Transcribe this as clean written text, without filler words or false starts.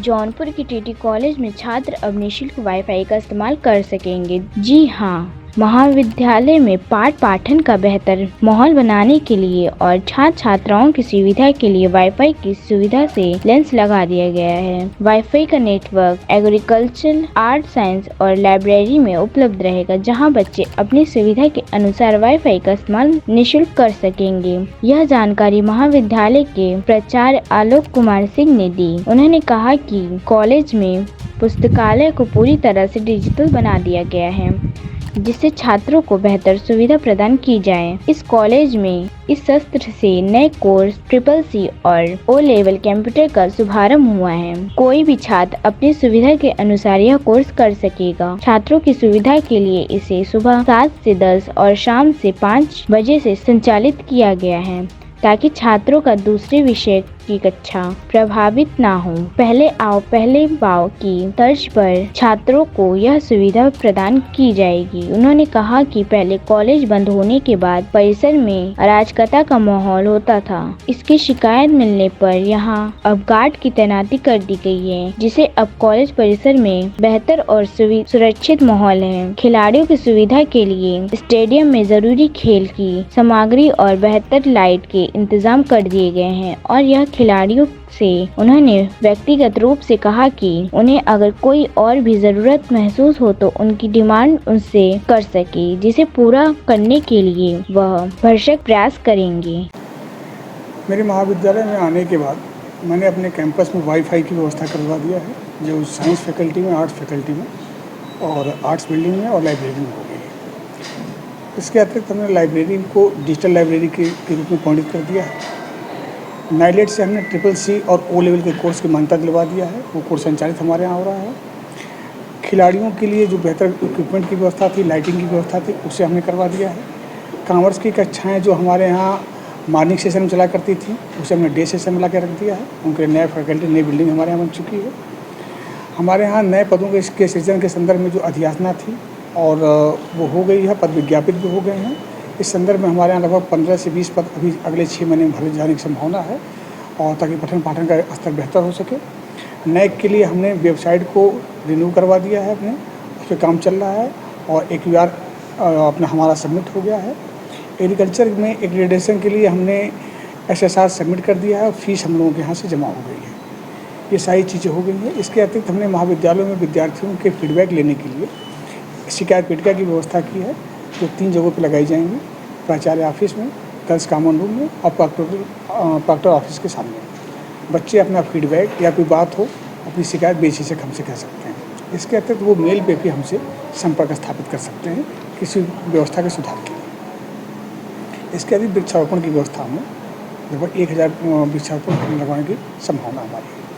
जौनपुर के TT college में छात्र अब निःशुल्क वाईफाई का इस्तेमाल कर सकेंगे। जी हाँ, महाविद्यालय में पाठ पाठन का बेहतर माहौल बनाने के लिए और छात्र छात्राओं की सुविधा के लिए वाईफाई की सुविधा से लेंस लगा दिया गया है। वाईफाई का नेटवर्क एग्रीकल्चर, आर्ट, साइंस और लाइब्रेरी में उपलब्ध रहेगा, जहां बच्चे अपनी सुविधा के अनुसार वाईफाई का इस्तेमाल निःशुल्क कर सकेंगे। यह जानकारी महाविद्यालय के प्राचार्य आलोक कुमार सिंह ने दी। उन्होंने कहा कि कॉलेज में पुस्तकालय को पूरी तरह से डिजिटल बना दिया गया है, जिससे छात्रों को बेहतर सुविधा प्रदान की जाए। इस कॉलेज में इस सत्र से नए कोर्स CCC और O लेवल कंप्यूटर का शुभारंभ हुआ है। कोई भी छात्र अपनी सुविधा के अनुसार यह कोर्स कर सकेगा। छात्रों की सुविधा के लिए इसे सुबह 7 से 10 और शाम से 5 बजे से संचालित किया गया है, ताकि छात्रों का दूसरे विषय की कक्षा प्रभावित ना हो। पहले आओ पहले पाओ की तर्ज पर छात्रों को यह सुविधा प्रदान की जाएगी। उन्होंने कहा कि पहले कॉलेज बंद होने के बाद परिसर में अराजकता का माहौल होता था। इसकी शिकायत मिलने पर यहां अब गार्ड की तैनाती कर दी गई है, जिससे अब कॉलेज परिसर में बेहतर और सुरक्षित माहौल है। खिलाड़ियों की सुविधा के लिए स्टेडियम में जरूरी खेल की सामग्री और बेहतर लाइट के इंतजाम कर दिए गए हैं और यह खिलाड़ियों से उन्होंने व्यक्तिगत रूप से कहा कि उन्हें अगर कोई और भी जरूरत महसूस हो तो उनकी डिमांड उनसे कर सके, जिसे पूरा करने के लिए वह भरसक प्रयास करेंगे। मेरे महाविद्यालय में आने के बाद मैंने अपने कैंपस में वाईफाई की व्यवस्था करवा दिया है, जो साइंस फैकल्टी में, आर्ट्स फैकल्टी में और आर्ट्स बिल्डिंग में और लाइब्रेरी में हो गई है। इसके अतिरिक्त हमने लाइब्रेरी को डिजिटल लाइब्रेरी के रूप में अपॉइंट कर दिया है। नाइलेट से हमने CCC और O लेवल के कोर्स की मान्यता दिलवा दिया है। वो कोर्स संचालित हमारे यहाँ हो रहा है। खिलाड़ियों के लिए जो बेहतर इक्विपमेंट की व्यवस्था थी, लाइटिंग की व्यवस्था थी, उसे हमने करवा दिया है। कॉमर्स की कक्षाएं जो हमारे यहाँ मॉर्निंग सेशन में चला करती थी, उसे हमने डे सेशन में ला के रख दिया है। उनके नए फैकल्टी, नई बिल्डिंग हमारे यहाँ बन चुकी है। हमारे यहाँ नए पदों के सृजन के संदर्भ में जो अधियाचना थी और वो हो गई है, पद विज्ञापित भी हो गए हैं। इस संदर्भ में हमारे यहाँ लगभग 15 से 20 पद अभी अगले 6 महीने में भरे जाने की संभावना है, और ताकि पठन पाठन का स्तर बेहतर हो सके। नैक के लिए हमने वेबसाइट को रिन्यू करवा दिया है, अपने उस पर काम चल रहा है और AQR अपना हमारा सबमिट हो गया है। एग्रीकल्चर में एक्रेडिटेशन के लिए हमने SSR सबमिट कर दिया है और फीस हम लोगों के यहाँ से जमा हो गई है। ये सारी चीज़ें हो गई हैं। इसके अतिरिक्त हमने महाविद्यालयों में विद्यार्थियों के फीडबैक लेने के लिए शिकायत पीठिका की व्यवस्था की है, जो 3 जगहों पर लगाई जाएंगी, प्राचार्य ऑफिस में, गर्ल्स कॉमन रूम में और प्रॉक्टर ऑफिस के सामने। बच्चे अपना फीडबैक या कोई बात हो, अपनी शिकायत बेझिझक हमसे कह सकते हैं। इसके अतिरिक्त वो मेल पे भी हमसे संपर्क स्थापित कर सकते हैं किसी व्यवस्था के सुधार के लिए। इसके अतिरिक्त वृक्षारोपण की व्यवस्था में लगभग 1000 वृक्षारोपण लगाने की संभावना हमारी है।